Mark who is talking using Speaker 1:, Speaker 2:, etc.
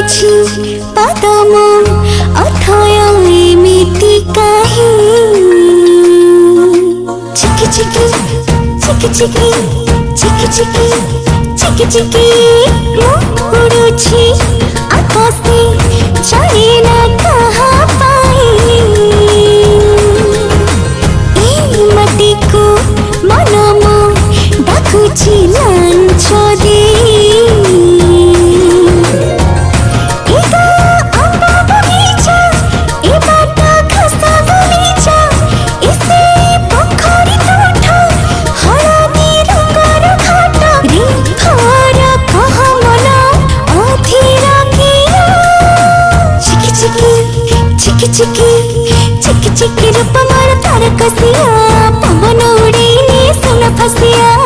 Speaker 1: पड़ुछि पदम अथय एमिति काहे चिकी चिकी चिकी चिकी चिकी चिकी चिकी चिकी उड़ुछि आकाशे जाने ना कहाँ पाए ए मटी को मनम डाकुछि लांछ दे चिकी चिकी चिकी रूप मोर तार कसिया पवन उड़े सुन फसिया।